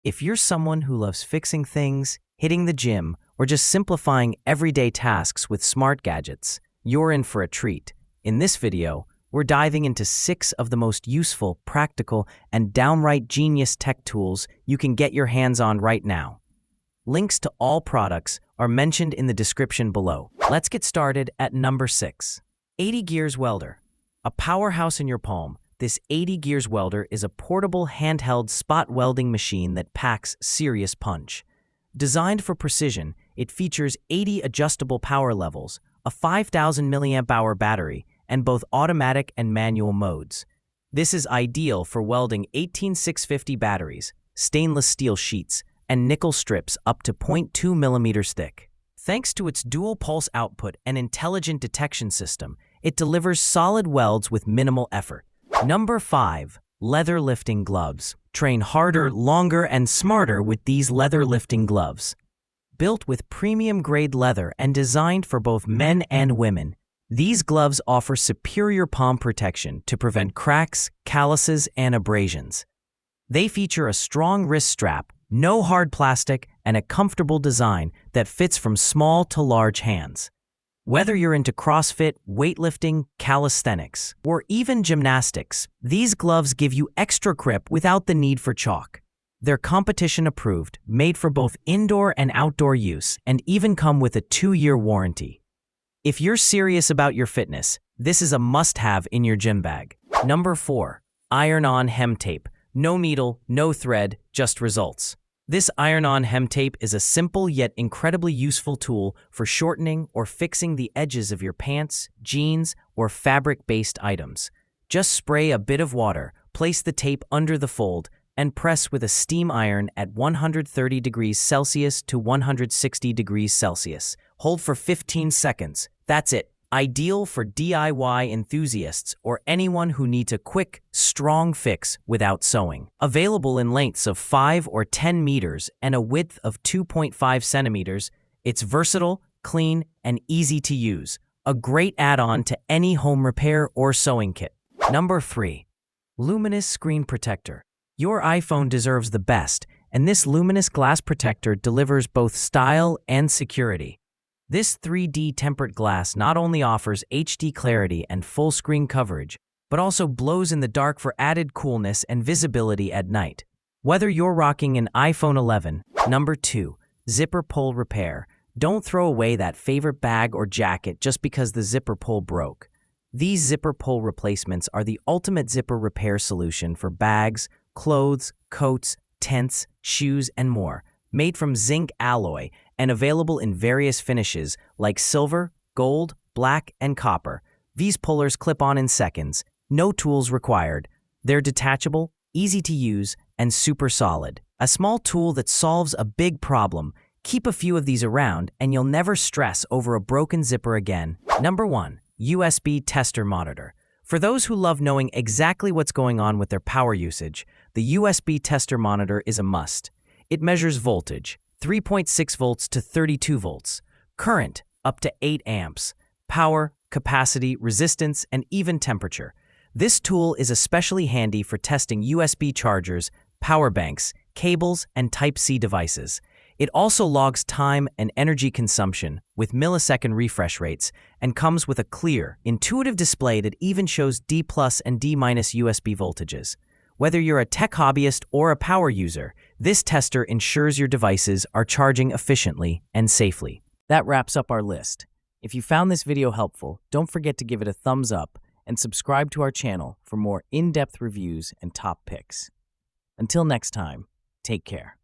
If you're someone who loves fixing things, hitting the gym, or just simplifying everyday tasks with smart gadgets, you're in for a treat. In this video, we're diving into 6 of the most useful, practical, and downright genius tech tools you can get your hands on right now. Links to all products are mentioned in the description below. Let's get started at number 6. 80 Gears Welder. A powerhouse in your palm, this 80 Gears Welder is a portable handheld spot welding machine that packs serious punch. Designed for precision, it features 80 adjustable power levels, a 5,000 mAh battery, and both automatic and manual modes. This is ideal for welding 18650 batteries, stainless steel sheets, and nickel strips up to 0.2 millimeters thick. Thanks to its dual pulse output and intelligent detection system, it delivers solid welds with minimal effort. Number 5. Leather lifting gloves. Train harder, longer, and smarter with these leather lifting gloves. Built with premium-grade leather and designed for both men and women, these gloves offer superior palm protection to prevent cracks, calluses, and abrasions. They feature a strong wrist strap, no hard plastic, and a comfortable design that fits from small to large hands. Whether you're into CrossFit, weightlifting, calisthenics, or even gymnastics, these gloves give you extra grip without the need for chalk. They're competition-approved, made for both indoor and outdoor use, and even come with a 2-year warranty. If you're serious about your fitness, this is a must-have in your gym bag. Number 4. Iron-on hem tape. No needle, no thread, just results. This iron-on hem tape is a simple yet incredibly useful tool for shortening or fixing the edges of your pants, jeans, or fabric-based items. Just spray a bit of water, place the tape under the fold, and press with a steam iron at 130 degrees Celsius to 160 degrees Celsius. Hold for 15 seconds. That's it. Ideal for DIY enthusiasts or anyone who needs a quick, strong fix without sewing. Available in lengths of 5 or 10 meters and a width of 2.5 centimeters, it's versatile, clean, and easy to use. A great add-on to any home repair or sewing kit. Number 3. Luminous Screen Protector. Your iPhone deserves the best, and this Luminous glass protector delivers both style and security. This 3D tempered glass not only offers HD clarity and full screen coverage, but also glows in the dark for added coolness and visibility at night. Whether you're rocking an iPhone 11, Number 2. Zipper Pull Repair. Don't throw away that favorite bag or jacket just because the zipper pull broke. These zipper pull replacements are the ultimate zipper repair solution for bags, clothes, coats, tents, shoes, and more. Made from zinc alloy and available in various finishes like silver, gold, black, and copper. These pullers clip on in seconds, no tools required. They're detachable, easy to use, and super solid. A small tool that solves a big problem. Keep a few of these around and you'll never stress over a broken zipper again. Number 1. USB Tester Monitor. For those who love knowing exactly what's going on with their power usage, the USB Tester Monitor is a must. It measures voltage, 3.6 volts to 32 volts, current, up to 8 amps, power, capacity, resistance, and even temperature. This tool is especially handy for testing USB chargers, power banks, cables, and Type-C devices. It also logs time and energy consumption with millisecond refresh rates and comes with a clear, intuitive display that even shows D+ and D- USB voltages. Whether you're a tech hobbyist or a power user, this tester ensures your devices are charging efficiently and safely. That wraps up our list. If you found this video helpful, don't forget to give it a thumbs up and subscribe to our channel for more in-depth reviews and top picks. Until next time, take care.